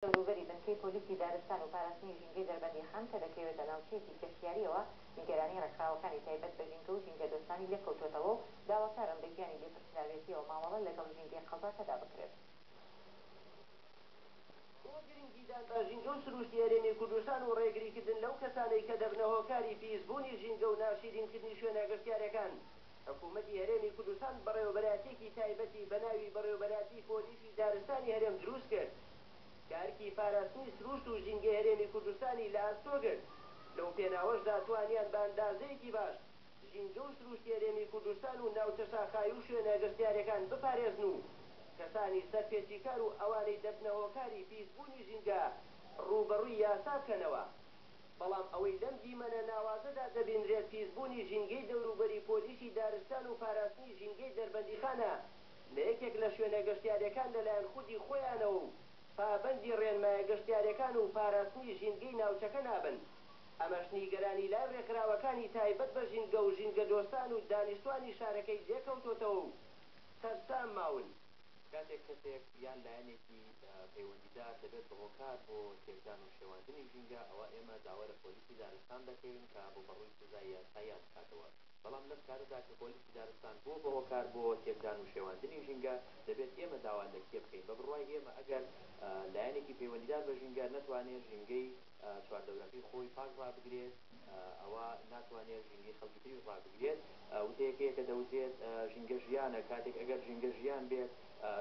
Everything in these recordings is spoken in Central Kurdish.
دەوروبەری بنکەی پۆلیسی دارستان و پاراستنی ژینگەی دەربەندیخان کە دەکەوێتە ناوچەیەکی کەشتیاریەوە نیگەرانی ڕێکخراوەکانی تایبەت بە ژینگە و ژینگە دۆستانی لێکەوتوێتەوە و داواکارن بە گیانی بێپرسراوێتیەوە مامەڵە لەگەڵ ژینگەی قەزاکەدا بکرێت. ژینگە و سروشتی هەرێمی کوردستان و ڕێگریکردن لەو کەسانەی کە دەبنە هۆکاری پیسبوونی ژینگە و ناشرینکردنی شوێنە گەشتیارەکان حکوومەتی هەرێمی کوردستان بەڕێوەبەراتێکی تایبەتی بە ناوی بەڕێوەبەراتی پۆلیسی دارستانی هەرێم دروست کرد. کارکی پاراستنی سروشت و ژینگەی هەرێمی کوردستانی لە ئاستۆ کرد. لەو پێناوەشدا توانیان بە ئەندازەیەکی باش ژینگە و سروشتی هەرێمی کوردستان و ناوچە شاخایی و شوێنە گەشتیارەکان بپارێزن و کەسانی سەرپێچیکار و ئەوانەی دەبنە هۆکاری پیسبوونی ژینگە ڕوبەڕووی یاسا بکەنەوە. بەڵام ئەوەی لەم دیمەنە ناوازەدا دەبینرێت پیسبوونی ژینگەی دەوروبەری پۆلیسی دارستان و پاراستنی ژینگەی دەربەندیخانە لە یەکێک لە شوێنە گەشتیارەکان لەلایەن خودی خۆیانەوە و پابەندی ڕێنمایە گەشتیارەکان و پاراستنی ژینگەی ناوچەکە نابن. ئەمەش نیگەرانی لای ڕێکخراوەکانی تایبەت بە ژینگە و ژینگە دۆستان و دانیشتوانی شارەکەی لێکەوتۆتەوە و تەرسان ماون. کاتێک کەسێک یان لایەنێکی پەیوەندیدار دەبێت بە هۆکار بۆ تێکدان و شێواندنی ژینگە ئەوە ئێمە داوا لە پۆلیسی دارستان دەکەین کە بۆ بەڕووی سزای یاساییان بکاتەوە. بەڵام لەم کارەدا کە پۆلیسی دارستان بۆ هۆکار بۆ تێکدان و شێواندنی ژینگە دەبێت ئێمە داوا لە کێ بکەین بە بڕوای ئێمە ئەگەر لایەنێکی پەیوەندیدار بە ژینگە نەتوانێت ژینگەی چواردەورەکەی خۆی پاک ڕابگرێت ئەوە ناتوانێت ژینگەی خەڵکی تری ڕابگرێت. وتەیەکەیە کە دەوترێت ژینگە ژیانە کاتێک ئەگەر ژینگە ژیان بێت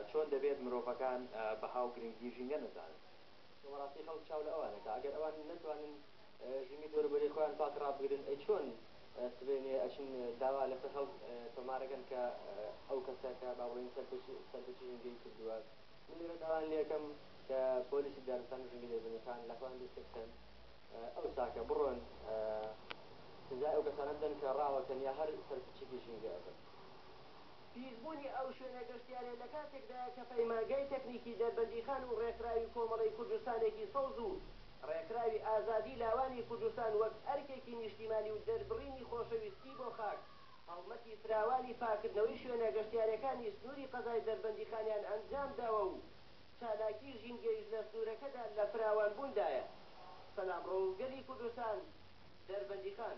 چۆن دەبێت مرۆڤەکان بە هاو گرنگی ژینگە نەزانن. وەڵاتی خەڵک چاو لە ئەوانە کە ئەگەر ئەوان نەتوانن ژینگەی دەوروبەری خۆیان پاک ڕابگرن ئەی چۆن سبێنێ ئەچن داوا لەسەر خەڵک تۆمارەکەن کە ئەو کەسە کە باوەڕین سەرپێچی ژینگەی کردووە. من لێرە داوان لێ یەکەم کە پۆلیسی دارستان و ژینگەی دەربەندیخان لەخۆیان دەستێ بکەن ئەو ساکە بڕۆن سزای ئەو کەسانە بدەن کە ڕاوەکەن یا هەر سەرپێچێکی ژینگە ئەبن. پیسبوونی ئەو شوێنە گەشتیارێ لە کاتێکدا کە پەیمانگای تەکنیکی دەربەندیخان و ڕێکخراوی کۆمەڵی کوردستانێکی سەوز و ڕێکخراوی ئازادی لاوانی کوردستان وەک ئەرکێکی نیشتیمانی و دەربڕینی خۆشەویستی بۆ خاک هەڵمەتی فراوانی پاکردنەوەی شوێنە گەشتیارەکانی سنووری قەزای دەربەندیخانیان ئەنجام داوە و چالاکی ژینگەیش لە سنوورەکەدا لە فراوانبووندایە. سەلام ڕۆ و گەلی کوردستان دەربەندیخان.